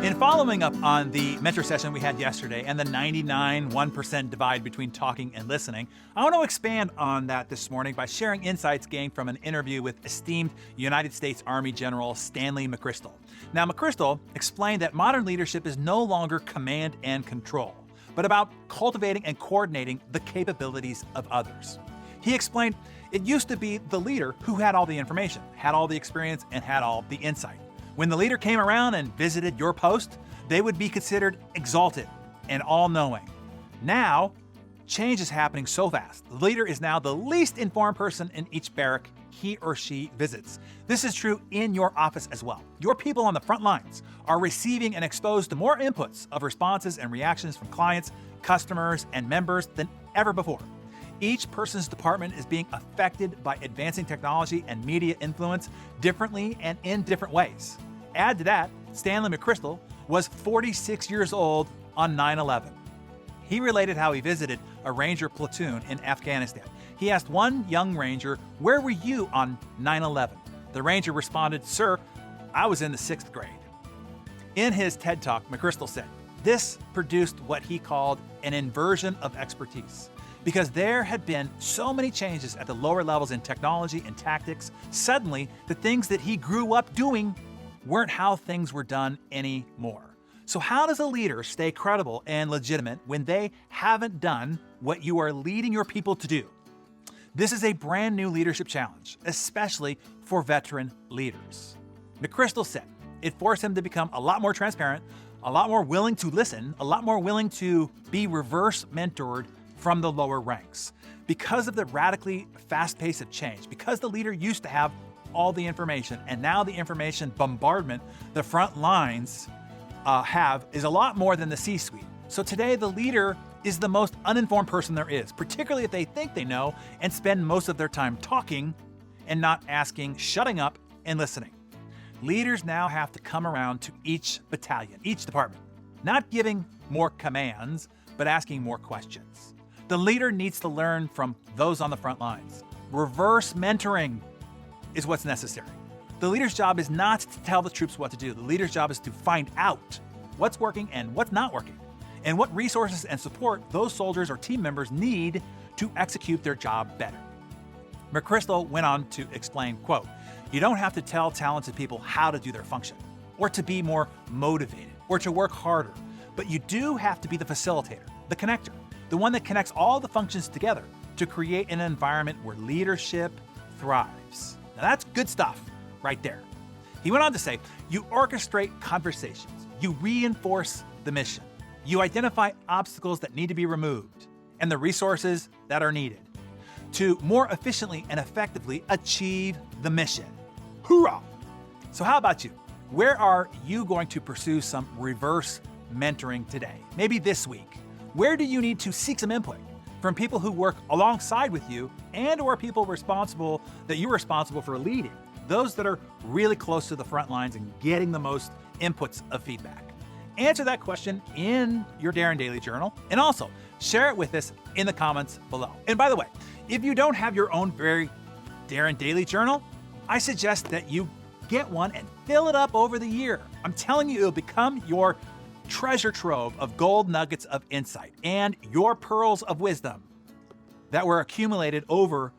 In following up on the mentor session we had yesterday and the 99.1% divide between talking and listening, I want to expand on that this morning by sharing insights gained from an interview with esteemed United States Army General Stanley McChrystal. Now, McChrystal explained that modern leadership is no longer command and control, but about cultivating and coordinating the capabilities of others. He explained it used to be the leader who had all the information, had all the experience, and had all the insight. When the leader came around and visited your post, they would be considered exalted and all-knowing. Now, change is happening so fast. The leader is now the least informed person in each barrack he or she visits. This is true in your office as well. Your people on the front lines are receiving and exposed to more inputs of responses and reactions from clients, customers, and members than ever before. Each person's department is being affected by advancing technology and media influence differently and in different ways. Add to that, Stanley McChrystal was 46 years old on 9/11. He related how he visited a Ranger platoon in Afghanistan. He asked one young Ranger, "Where were you on 9/11?" The Ranger responded, "Sir, I was in the 6th grade." In his TED Talk, McChrystal said, this produced what he called an inversion of expertise. Because there had been so many changes at the lower levels in technology and tactics, suddenly the things that he grew up doing weren't how things were done anymore. So how does a leader stay credible and legitimate when they haven't done what you are leading your people to do? This is a brand new leadership challenge, especially for veteran leaders. McChrystal said it forced him to become a lot more transparent, a lot more willing to listen, a lot more willing to be reverse mentored from the lower ranks. Because of the radically fast pace of change, because the leader used to have all the information, and now the information bombardment the front lines have is a lot more than the C-suite. So today the leader is the most uninformed person there is, particularly if they think they know and spend most of their time talking and not asking, shutting up, and listening. Leaders now have to come around to each battalion, each department, not giving more commands, but asking more questions. The leader needs to learn from those on the front lines. Reverse mentoring is what's necessary. The leader's job is not to tell the troops what to do. The leader's job is to find out what's working and what's not working, and what resources and support those soldiers or team members need to execute their job better. McChrystal went on to explain, quote, "You don't have to tell talented people how to do their function, or to be more motivated, or to work harder, but you do have to be the facilitator, the connector, the one that connects all the functions together to create an environment where leadership thrives." Now that's good stuff right there. He went on to say, you orchestrate conversations, you reinforce the mission, you identify obstacles that need to be removed and the resources that are needed to more efficiently and effectively achieve the mission. Hoorah! So how about you? Where are you going to pursue some reverse mentoring today? Maybe this week. Where do you need to seek some input from people who work alongside with you and or people that you're responsible for leading, those that are really close to the front lines and getting the most inputs of feedback? Answer that question in your Darren Daily Journal, and also share it with us in the comments below. And by the way, if you don't have your own very Darren Daily Journal, I suggest that you get one and fill it up over the year. I'm telling you, it'll become your treasure trove of gold nuggets of insight and your pearls of wisdom that were accumulated over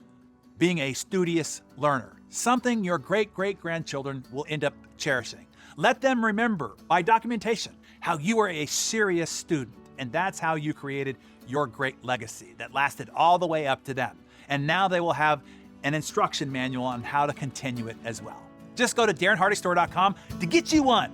being a studious learner, something your great-great-grandchildren will end up cherishing. Let them remember by documentation how you were a serious student, and that's how you created your great legacy that lasted all the way up to them. And now they will have an instruction manual on how to continue it as well. Just go to DarrenHardyStore.com to get you one.